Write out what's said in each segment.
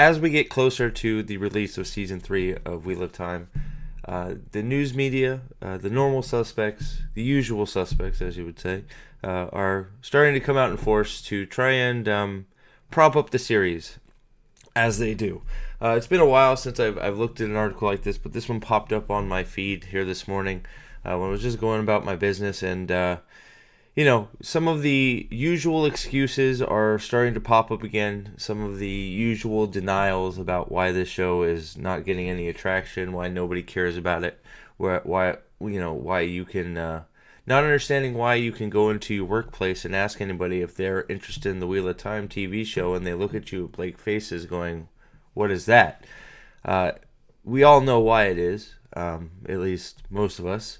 as we get closer to the release of season 3 of Wheel of Time, the news media, the normal suspects, the usual suspects, as you would say, are starting to come out in force to try and prop up the series, as they do. It's been a while since I've looked at an article like this, but this one popped up on my feed here this morning when I was just going about my business, and some of the usual excuses are starting to pop up again. Some of the usual denials about why this show is not getting any attraction, why nobody cares about it, why you can not understanding why you can go into your workplace and ask anybody if they're interested in the Wheel of Time TV show, and they look at you with blank faces, going, "What is that?" We all know why it is. At least most of us.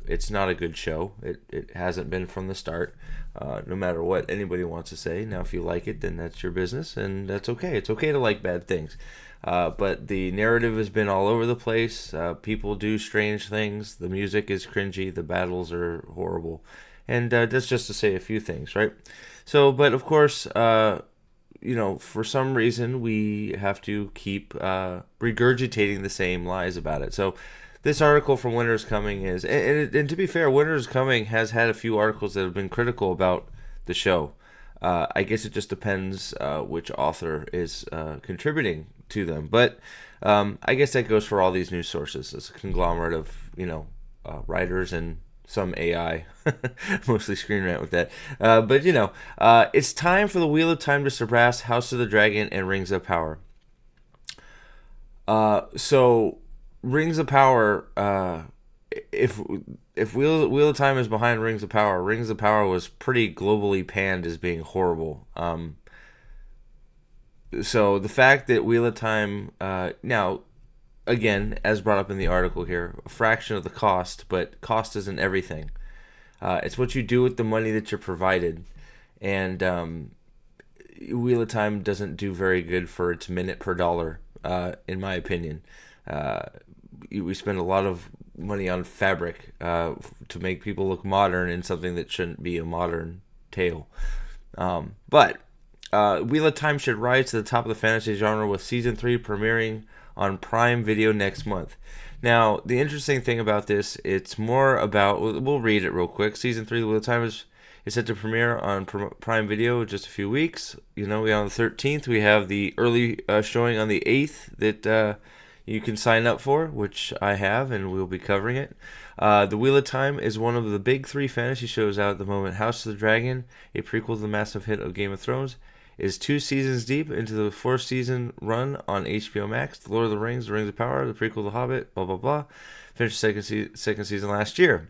It's not a good show. It hasn't been from the start, no matter what anybody wants to say. Now, if you like it, then that's your business, and that's okay. It's okay to like bad things. But the narrative has been all over the place. People do strange things. The music is cringy. The battles are horrible. And that's just to say a few things, right? So, but of course, for some reason, we have to keep regurgitating the same lies about it. So, this article from Winter's Coming is, and to be fair, Winter's Coming has had a few articles that have been critical about the show. I guess it just depends which author is contributing to them. But I guess that goes for all these news sources. It's a conglomerate of, writers and some AI, mostly Screen Rant with that. But it's time for the Wheel of Time to surpass House of the Dragon and Rings of Power. So Rings of Power, if Wheel of Time is behind Rings of Power was pretty globally panned as being horrible. So the fact that Wheel of Time, now, again, as brought up in the article here, a fraction of the cost, but cost isn't everything. It's what you do with the money that you're provided. And Wheel of Time doesn't do very good for its minute per dollar, in my opinion. We spend a lot of money on fabric to make people look modern in something that shouldn't be a modern tale. But Wheel of Time should rise to the top of the fantasy genre with Season 3 premiering on Prime Video next month. Now, the interesting thing about this, it's more about, we'll read it real quick. Season 3 of Wheel of Time is set to premiere on Prime Video in just a few weeks. We on the 13th, we have the early showing on the 8th that you can sign up for, which I have, and we'll be covering it. The Wheel of Time is one of the big 3 fantasy shows out at the moment. House of the Dragon, a prequel to the massive hit of Game of Thrones, is 2 seasons deep into the 4th season run on HBO Max. The Lord of the Rings of Power, the prequel to The Hobbit, blah, blah, blah, finished second season last year.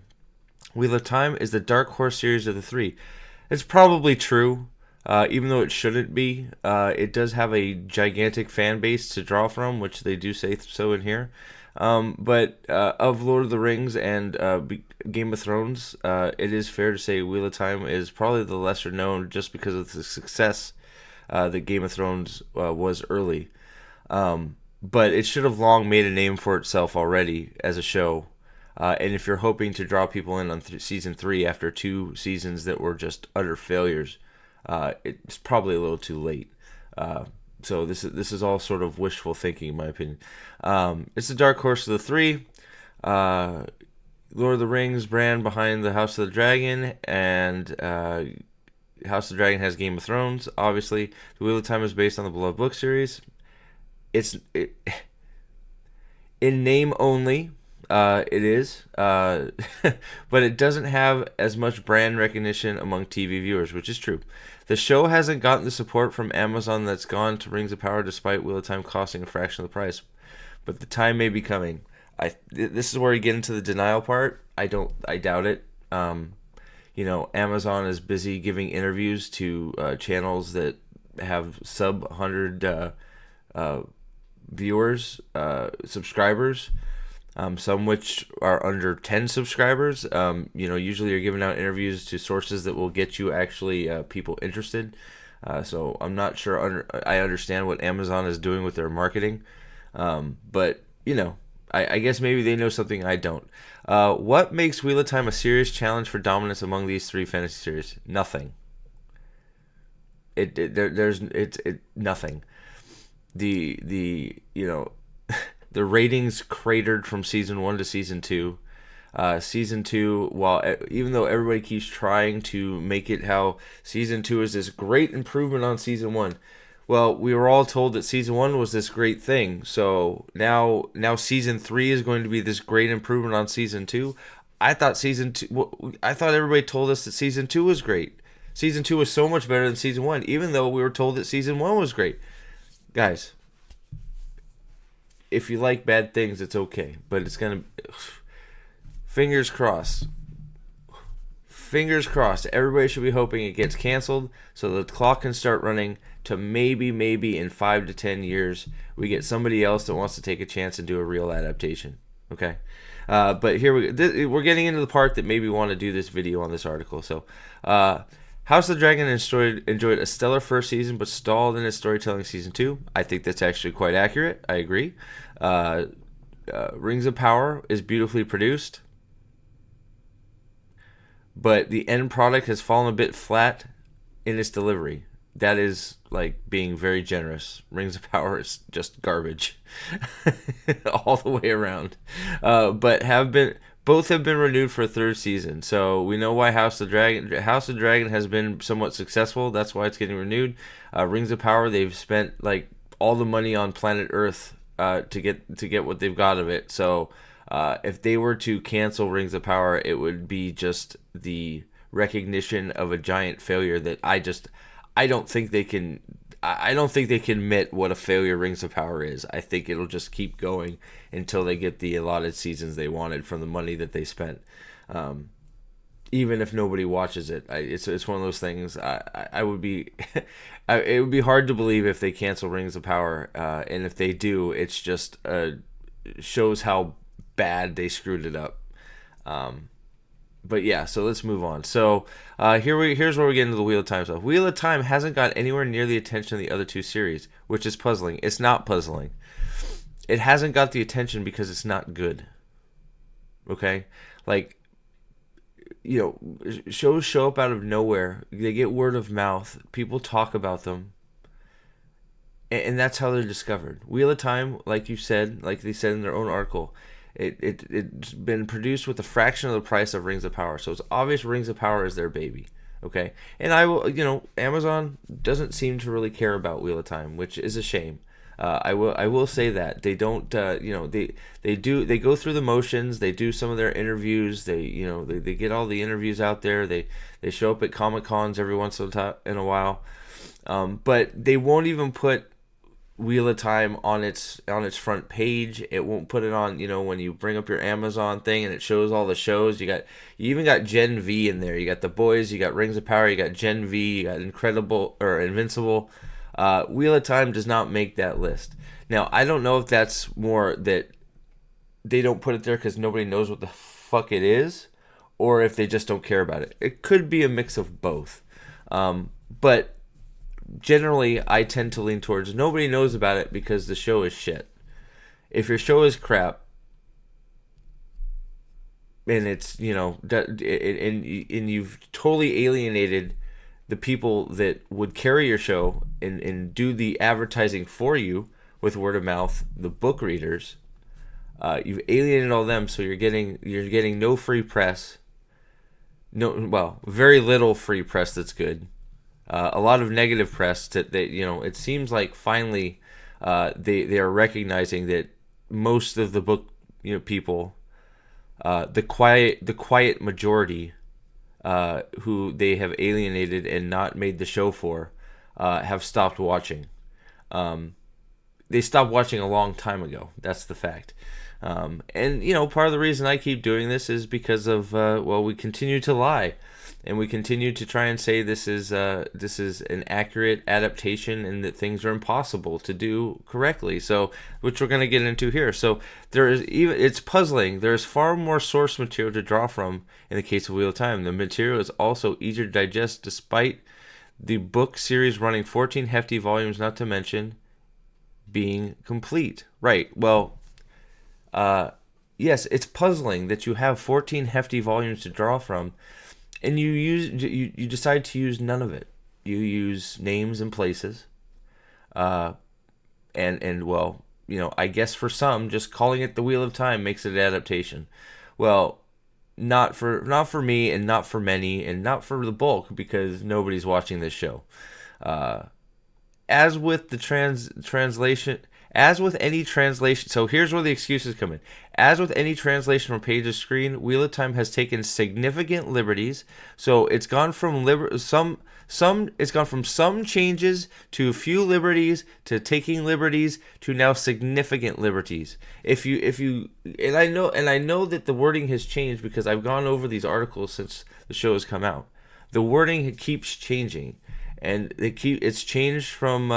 Wheel of Time is the dark horse series of the 3. It's probably true. Even though it shouldn't be, it does have a gigantic fan base to draw from, which they do say so in here. But of Lord of the Rings and Game of Thrones, it is fair to say Wheel of Time is probably the lesser known just because of the success that Game of Thrones was early. But it should have long made a name for itself already as a show. And if you're hoping to draw people in on season 3 after 2 seasons that were just utter failures, it's probably a little too late. So this is all sort of wishful thinking, in my opinion. It's the dark horse of the 3. Lord of the Rings brand behind the House of the Dragon, and House of the Dragon has Game of Thrones. Obviously, the Wheel of Time is based on the beloved book series. In name only. It is, but it doesn't have as much brand recognition among TV viewers, which is true. The show hasn't gotten the support from Amazon that's gone to Rings of Power, despite Wheel of Time costing a fraction of the price. But the time may be coming. This is where you get into the denial part. I doubt it. Amazon is busy giving interviews to channels that have sub 100 viewers, subscribers. Some which are under 10 subscribers. Usually you're giving out interviews to sources that will get you actually people interested. So I'm not sure I understand what Amazon is doing with their marketing. But I guess maybe they know something I don't. What makes Wheel of Time a serious challenge for dominance among these 3 fantasy series? Nothing. There's nothing. the the ratings cratered from season 1 to season 2. Season 2, while even though everybody keeps trying to make it how season 2 is this great improvement on season 1, well, we were all told that season 1 was this great thing. So now season 3 is going to be this great improvement on season 2. I thought season 2. I thought everybody told us that season 2 was great. Season 2 was so much better than season 1, even though we were told that season 1 was great. Guys, if you like bad things, it's okay, but it's gonna. Fingers crossed. Fingers crossed. Everybody should be hoping it gets canceled so the clock can start running to maybe in 5 to 10 years we get somebody else that wants to take a chance and do a real adaptation. Okay? But here we're getting into the part that made me want to do this video on this article. So, House of the Dragon enjoyed a stellar first season, but stalled in its storytelling season 2. I think that's actually quite accurate. I agree. Rings of Power is beautifully produced, but the end product has fallen a bit flat in its delivery. That is like being very generous. Rings of Power is just garbage all the way around. But both have been renewed for a third season. So we know why House of the Dragon has been somewhat successful. That's why it's getting renewed. Rings of Power, they've spent like all the money on planet Earth to get what they've got of it. So if they were to cancel Rings of Power, it would be just the recognition of a giant failure that I don't think they can admit what a failure Rings of Power is. I think it'll just keep going until they get the allotted seasons they wanted from the money that they spent. Even if nobody watches it, it's one of those things. I would be, it would be hard to believe if they cancel Rings of Power, and if they do, it's just shows how bad they screwed it up. But yeah, so let's move on. So here's where we get into the Wheel of Time stuff. Wheel of Time hasn't got anywhere near the attention of the other two series, which is puzzling. It's not puzzling. It hasn't got the attention because it's not good. Okay? Like, shows show up out of nowhere. They get word of mouth. People talk about them. And that's how they're discovered. Wheel of Time, like you said, like they said in their own article, it's been produced with a fraction of the price of Rings of Power. So it's obvious Rings of Power is their baby. Okay? And Amazon doesn't seem to really care about Wheel of Time, which is a shame. I will say that they don't. They go through the motions. They do some of their interviews. They get all the interviews out there. They show up at Comic Cons every once in a while. But they won't even put Wheel of Time on its front page. It won't put it on, when you bring up your Amazon thing and it shows all the shows. You even got Gen V in there. You got The Boys, you got Rings of Power, you got Gen V, you got Invincible. Wheel of Time does not make that list. Now, I don't know if that's more that they don't put it there because nobody knows what the fuck it is, or if they just don't care about it. It could be a mix of both. But generally, I tend to lean towards nobody knows about it because the show is shit. If your show is crap, and it's, and you've totally alienated the people that would carry your show and do the advertising for you with word of mouth, the book readers, you've alienated all them, so you're getting no free press. Very little free press that's good. A lot of negative press that it seems like finally they are recognizing that most of the book people, the quiet majority who they have alienated and not made the show for, have stopped watching. They stopped watching a long time ago. That's the fact. And part of the reason I keep doing this is because of we continue to lie. And we continue to try and say this is an accurate adaptation and that things are impossible to do correctly. So, which we're going to get into here. So it's puzzling. There's far more source material to draw from in the case of Wheel of Time. The material is also easier to digest, despite the book series running 14 hefty volumes, not to mention being complete. Right. Well, yes, it's puzzling that you have 14 hefty volumes to draw from. And you decide to use none of it. You use names and places. and well, I guess for some, just calling it the Wheel of Time makes it an adaptation. Well, not for me, and not for many, and not for the bulk, because nobody's watching this show. Uh, as with the translation, as with any translation, so here's where the excuses come in. As with any translation from page to screen, Wheel of Time has taken significant liberties. So it's gone from it's gone from some changes to a few liberties to taking liberties to now significant liberties. If you and I know that the wording has changed because I've gone over these articles since the show has come out. The wording keeps changing, and it's changed from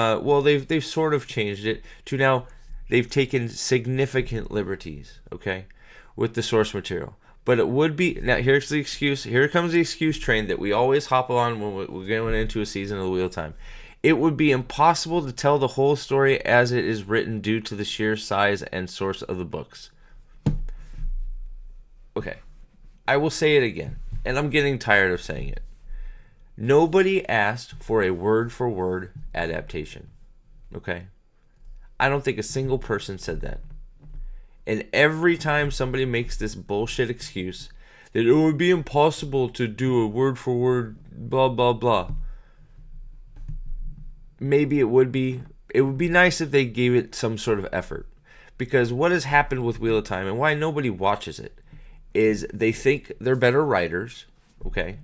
they've sort of changed it to now they've taken significant liberties, okay, with the source material. But it would be, now here's the excuse, here comes the excuse train that we always hop on when we're going into a season of the Wheel of Time. It would be impossible to tell the whole story as it is written due to the sheer size and source of the books. Okay, I will say it again, and I'm getting tired of saying it. Nobody asked for a word-for-word adaptation. Okay? I don't think a single person said that. And every time somebody makes this bullshit excuse that it would be impossible to do a word-for-word blah, blah, blah. Maybe it would be. It would be nice if they gave it some sort of effort. Because what has happened with Wheel of Time, and why nobody watches it, is they think they're better writers, okay?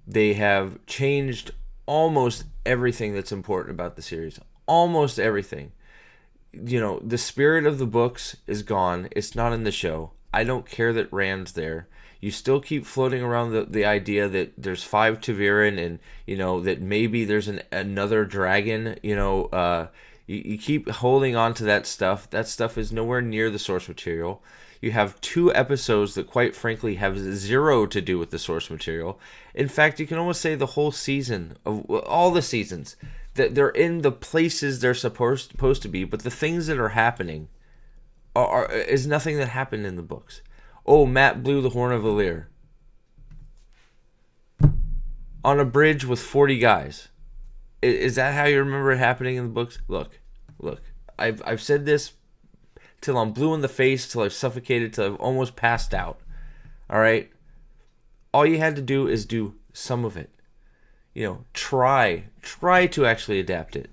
They have changed almost everything that's important about the series. Almost everything. The spirit of the books is gone. It's not in the show. I don't care that Rand's there. You still keep floating around the idea that there's 5 Taviran, and, that maybe there's another dragon. You keep holding on to that stuff. That stuff is nowhere near the source material. You have 2 episodes that, quite frankly, have zero to do with the source material. In fact, you can almost say the whole season, of all the seasons, that they're in the places they're supposed to be, but the things that are happening is nothing that happened in the books. Oh, Matt blew the horn of Valyr on a bridge with 40 guys. Is that how you remember it happening in the books? Look. I've said this till I'm blue in the face, till I've suffocated, till I've almost passed out. All right? All you had to do is do some of it. Try to actually adapt it.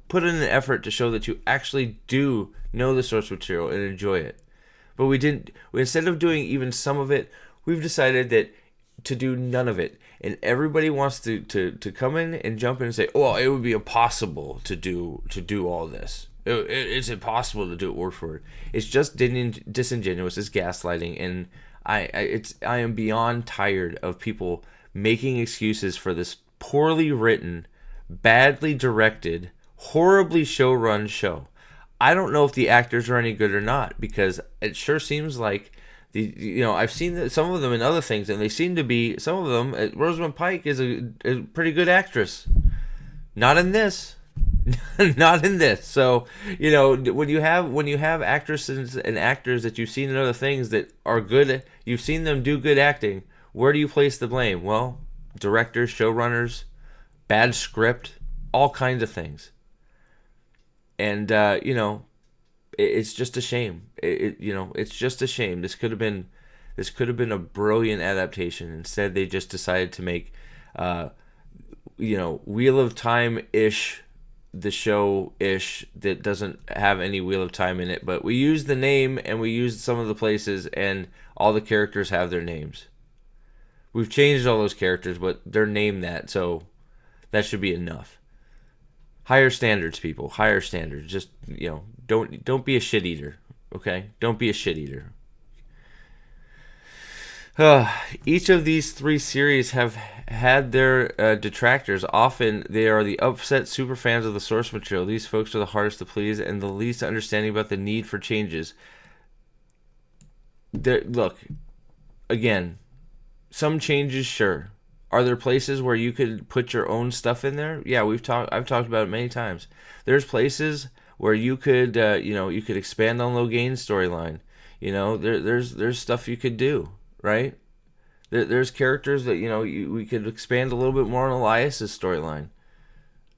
Put in an effort to show that you actually do know the source material and enjoy it. But we didn't. Instead of doing even some of it, we've decided that to do none of it. And everybody wants to come in and jump in and say, "Oh, it would be impossible to do all this. It's impossible to do it word for word." It's just disingenuous. It's gaslighting, and I am beyond tired of people making excuses for this poorly written, badly directed, horribly show-run show. I don't know if the actors are any good or not, because it sure seems like I've seen some of them in other things, and they seem to be, some of them. Rosamund Pike is a pretty good actress. Not in this. Not in this. So, when you have actresses and actors that you've seen in other things that are good, you've seen them do good acting, where do you place the blame? Well, directors, showrunners, bad script, all kinds of things. And it's just a shame. It's just a shame. This could have been a brilliant adaptation. Instead, they just decided to make Wheel of Time-ish, the show-ish, that doesn't have any Wheel of Time in it, but we used the name and we used some of the places, and all the characters have their names. We've changed all those characters, but they're named that, so that should be enough. Higher standards, people. Higher standards. Just, don't be a shit eater, okay? Don't be a shit eater. Each of these 3 series have had their detractors. Often they are the upset superfans of the source material. These folks are the hardest to please and the least understanding about the need for changes. Look, again, some changes, sure. Are there places where you could put your own stuff in there? Yeah, I've talked about it many times. There's places where you could you could expand on Logain's storyline. There's stuff you could do, right? There's characters that we could expand a little bit more on Elias's storyline.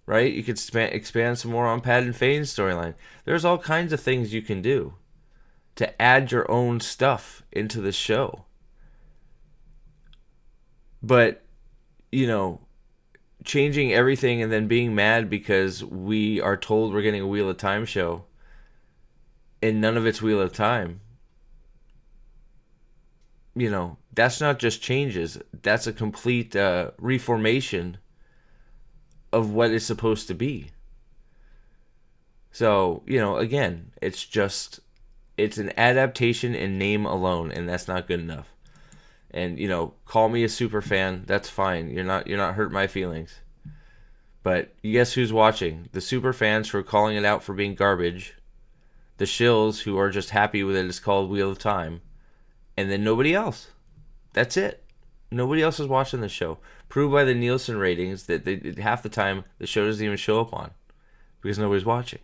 right? You could expand some more on Pat and Fane's storyline. There's all kinds of things you can do to add your own stuff into the show. But, you know, changing everything and then being mad because we are told we're getting a Wheel of Time show and none of it's Wheel of Time, you know, that's not just changes. That's a complete reformation of what it's supposed to be. So, you know, again, it's an adaptation in name alone, and that's not good enough. And, you know, call me a super fan, that's fine. You're not hurting my feelings. But guess who's watching? The super fans who are calling it out for being garbage, the shills who are just happy with it it's called Wheel of Time, and then nobody else. That's it. Nobody else is watching the show. Proved by the Nielsen ratings that half the time the show doesn't even show up on because nobody's watching.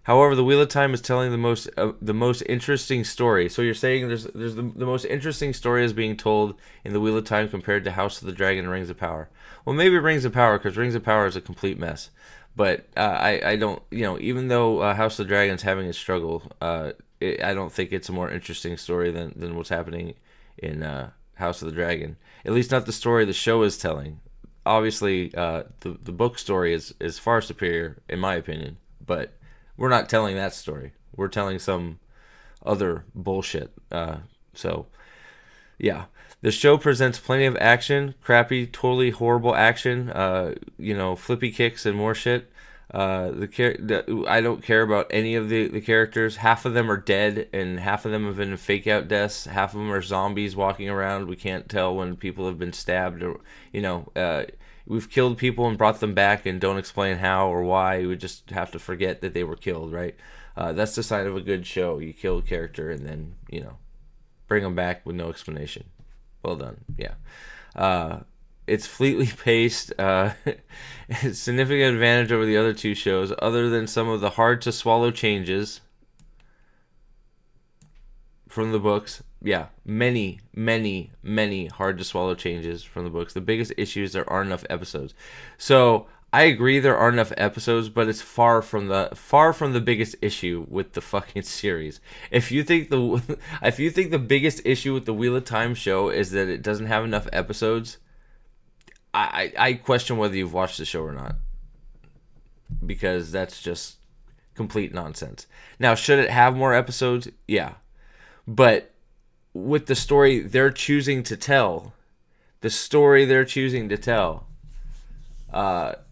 However, the Wheel of Time is telling the most interesting story. So you're saying there's the most interesting story is being told in the Wheel of Time compared to House of the Dragon and Rings of Power. Well, maybe Rings of Power, because Rings of Power is a complete mess. But I don't, you know, even though House of the Dragon's having a struggle, I don't think it's a more interesting story than what's happening in House of the Dragon. At least not the story the show is telling. Obviously, the book story is far superior in my opinion, but we're not telling that story. We're telling some other bullshit. So, yeah. The show presents plenty of action, crappy, totally horrible action, you know, flippy kicks and more shit. I don't care about any of the characters. Half of them are dead, and half of them have been fake out deaths. Half of them are zombies walking around. We can't tell when people have been stabbed, or you know, we've killed people and brought them back and don't explain how or why. We just have to forget that they were killed, right? That's the sign of a good show. You kill a character and then, you know, bring them back with no explanation. Well done. Yeah. It's fleetly paced. Significant advantage over the other two shows, other than some of the hard to swallow changes from the books. Yeah, many hard to swallow changes from the books. The biggest issue is there aren't enough episodes. So I agree there aren't enough episodes, but it's far from the biggest issue with the fucking series. If you think the biggest issue with the Wheel of Time show is that it doesn't have enough episodes, I question whether you've watched the show or not, because that's just complete nonsense. Now, should it have more episodes? Yeah, but with the story they're choosing to tell,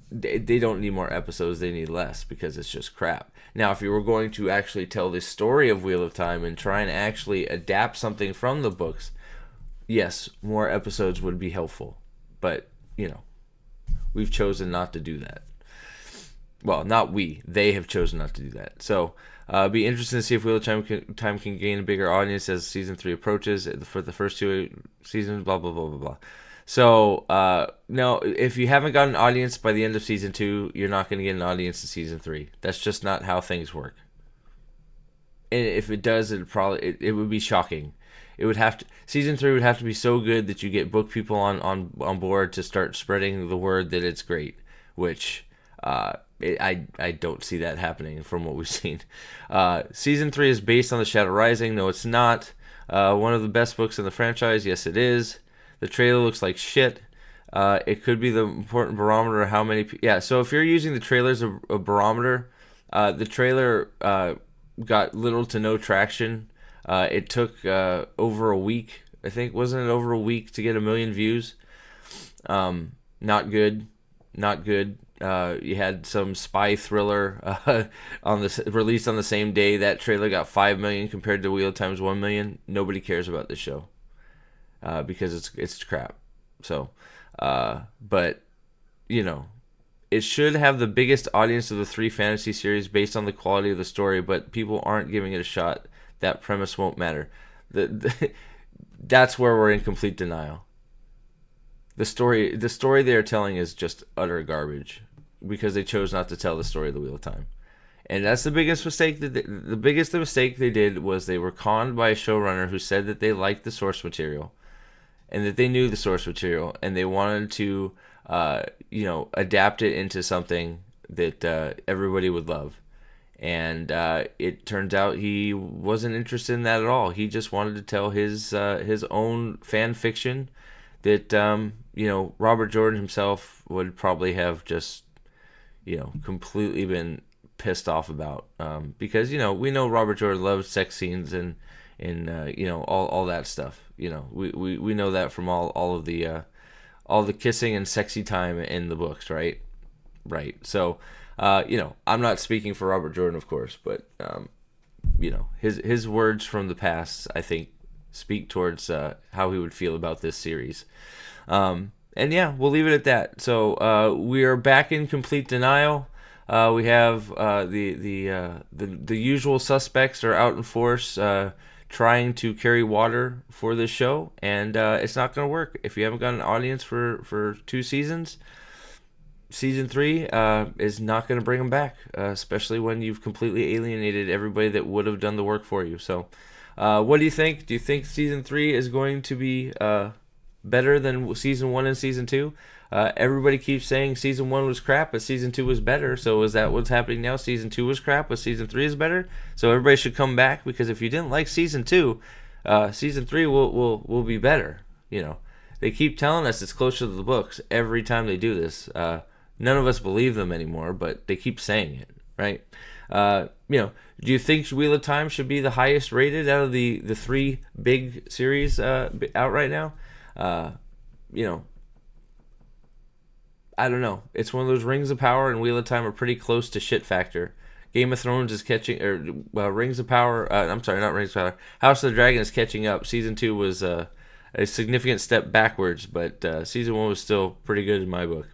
they don't need more episodes. They need less because it's just crap. Now, if you were going to actually tell the story of Wheel of Time and try and actually adapt something from the books, yes, more episodes would be helpful. But, you know, we've chosen not to do that. Well, not we. They have chosen not to do that. So, be interesting to see if Wheel of Time can gain a bigger audience as season 3 approaches. For the first 2 seasons, blah, blah, blah, blah, blah. So, no, if you haven't got an audience by the end of season 2, you're not going to get an audience in season 3. That's just not how things work. And if it does, it would be shocking. It would have to, season 3 would have to be so good that you get book people on board to start spreading the word that it's great, which I don't see that happening from what we've seen. Season 3 is based on The Shadow Rising. No, it's not. One of the best books in the franchise. Yes, it is. The trailer looks like shit. It could be the important barometer of how many... Yeah, so if you're using the trailer as a barometer, the trailer got little to no traction. It took over a week, I think. Wasn't it over a week to get 1 million views? Not good. Not good. You had some spy thriller released on the same day. That trailer got 5 million compared to Wheel of Time's 1 million. Nobody cares about this show because it's crap. So, but you know, it should have the biggest audience of the 3 fantasy series based on the quality of the story, but people aren't giving it a shot. That premise won't matter. That's where we're in complete denial. The story they are telling is just utter garbage because they chose not to tell the story of the Wheel of Time. And that's the biggest mistake. The biggest mistake they did was they were conned by a showrunner who said that they liked the source material and that they knew the source material and they wanted to adapt it into something that everybody would love. And it turns out he wasn't interested in that at all. He just wanted to tell his own fan fiction that Robert Jordan himself would probably have just completely been pissed off about, because we know Robert Jordan loves sex scenes and all that stuff. We know that from all the kissing and sexy time in the books, right? Right. So I'm not speaking for Robert Jordan, of course, but his words from the past, I think, speak towards how he would feel about this series. And yeah, we'll leave it at that. So we are back in complete denial. We have the usual suspects are out in force, trying to carry water for this show, and it's not going to work. If you haven't got an audience for 2 seasons, season 3 is not going to bring them back, especially when you've completely alienated everybody that would have done the work for you. So what do you think? Do you think season 3 is going to be better than season 1 and season 2? Everybody keeps saying season 1 was crap, but season 2 was better. So is that what's happening now? Season 2 was crap, but season 3 is better. So everybody should come back, because if you didn't like season 2, season 3 will be better. They keep telling us it's closer to the books every time they do this. None of us believe them anymore, but they keep saying it, right? Do you think Wheel of Time should be the highest rated out of the 3 big series out right now? I don't know. It's one of those Rings of Power and Wheel of Time are pretty close to shit factor. Game of Thrones is catching, or Rings of Power. I'm sorry, not Rings of Power. House of the Dragon is catching up. Season 2 was a significant step backwards, but season 1 was still pretty good in my book.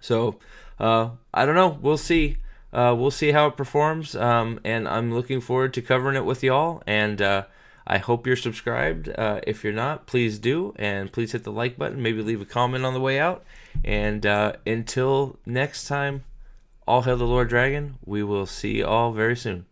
So I don't know. We'll see. We'll see how it performs. And I'm looking forward to covering it with y'all. And I hope you're subscribed. If you're not, please do. And please hit the like button. Maybe leave a comment on the way out. And until next time, all hail the Lord Dragon. We will see you all very soon.